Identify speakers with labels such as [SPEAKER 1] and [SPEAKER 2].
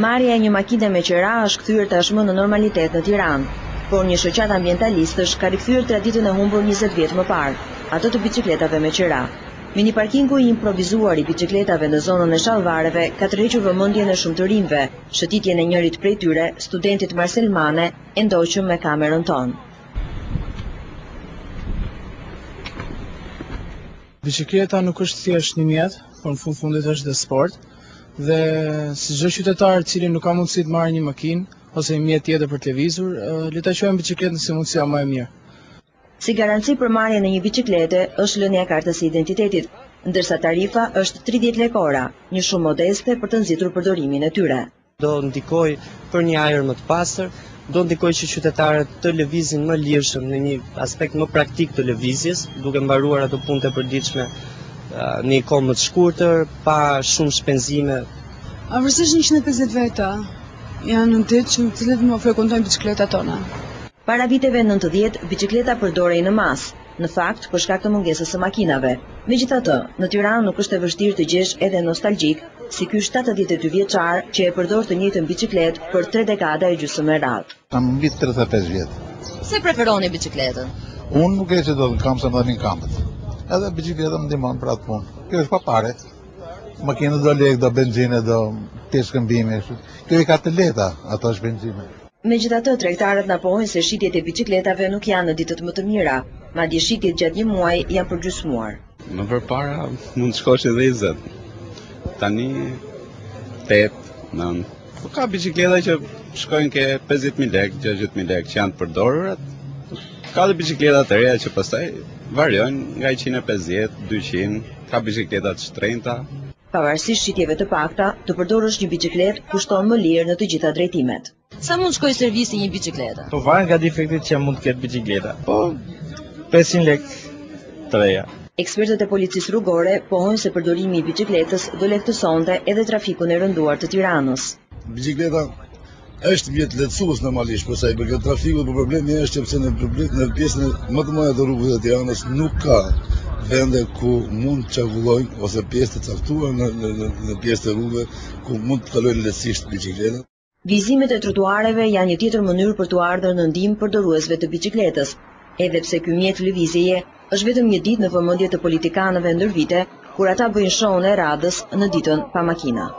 [SPEAKER 1] Marrja e një makine me qera është kthyer tashmë në normalitet në Tiranë, por një shoqat ambientalistësh ka rikthyer traditën e humbur 20 vjet më parë, ato të biçikletave me qera. Mini parkingu i improvisuar i biçikletave në zonën e Shallvareve ka tërhequr vëmendjen e shumë të rinjve. Shëtitjen e njërit prej tyre, studentit Marcel Mane, e ndoqëm me kamerën tonë.
[SPEAKER 2] Biçikleta nuk është thjesht një mjet, por në fundit është dhe sport. Dhe si çdo qytetar i cili nuk ka mundësi të marrë një makinë ose një mjet tjetër për të lëvizur, le ta quajmë biçikletën si mundësia më e mirë.
[SPEAKER 1] Si garanci për marrjen e një biçiklete është lënia e kartës së identitetit, ndërsa tarifa është 30 lekë ora, një shumë modeste për të nxitur përdorimin e tyre.
[SPEAKER 3] Do ndikoj për një ajër më të pastër, do ndikoj që qytetarët të lëvizin më lirshëm në një aspekt më praktik të lëvizjes, duke mbaruar ato punët e përditshme në një kohë më të shkurtër, pa shumë shpenzime.
[SPEAKER 4] Varësisht 150 veta janë në ditë që në të cilët më frekuentojnë biçikletat tona.
[SPEAKER 1] Para viteve 90, biçikleta përdorej në masë, në fakt për shkak të mungesës së makinave. Megjithatë, në Tiranë nuk është e vështirë të gjesh edhe nostalgjik, si ky 72 vjeçar që e përdor të njëjtën biçikletë për 3 dekada e gjysmë me radhë.
[SPEAKER 5] Kam mbi 35 vjet.
[SPEAKER 1] Se preferoni biçikletën?
[SPEAKER 5] Unë nuk e që do të kam se më dhanin kamët. Edhe biçikleta më ndihmon për atë punë. Kjo është pa pare. Makinat do lekë, do benzinë, do shkëmbime. Kjo i ka të leta, ato shpenzime.
[SPEAKER 1] Megjithatë, tregtarët na pohojnë se shitjet e biçikletave nuk janë në ditët më të mira, madje shitjet gjatë një muaji janë përgjysmuar.
[SPEAKER 6] Më përpara mund të shkosh edhe 20. Tani 8, 9. Po ka biçikleta që shkojnë ke 50.000 lekë, 60.000 lekë që janë të përdorura. Ka dhe biçikleta të reja që pastaj variojnë nga 150, 200, ka biçikleta të shtrenjta.
[SPEAKER 1] Pavarësisht shitjeve të pakta, të përdorësh një biçikletë kushton më lirë në të gjitha drejtimet. Sa mund shkojë servisi një biçiklete?
[SPEAKER 7] Po varet nga defektet që mund të ketë biçikleta. Po 500 lekë të reja.
[SPEAKER 1] Ekspertët e policisë rrugore pohojnë se përdorimi i biçikletës do lehtësonte edhe trafikun e rënduar të Tiranës.
[SPEAKER 8] Biçikleta është mjet lehtësues normalisht, por sa i përket trafikut, por problemi është sepse në pjesën më të madhe të rrugëve të Tiranës nuk ka vende ku mund të çarkullojnë ose pjesë të caktuar në pjesë të rrugëve ku mund të kalojnë lehtësisht biçikletat.
[SPEAKER 1] Vizimet e trotuareve janë një tjetër mënyrë për të ardhur në ndihmë përdoruesve të biçikletës, edhe pse ky mjet lëvizjeje është vetëm një ditë në vëmendje të politikanëve ndër vite, kur ata bëjnë shohun e radhës në ditën pa makina.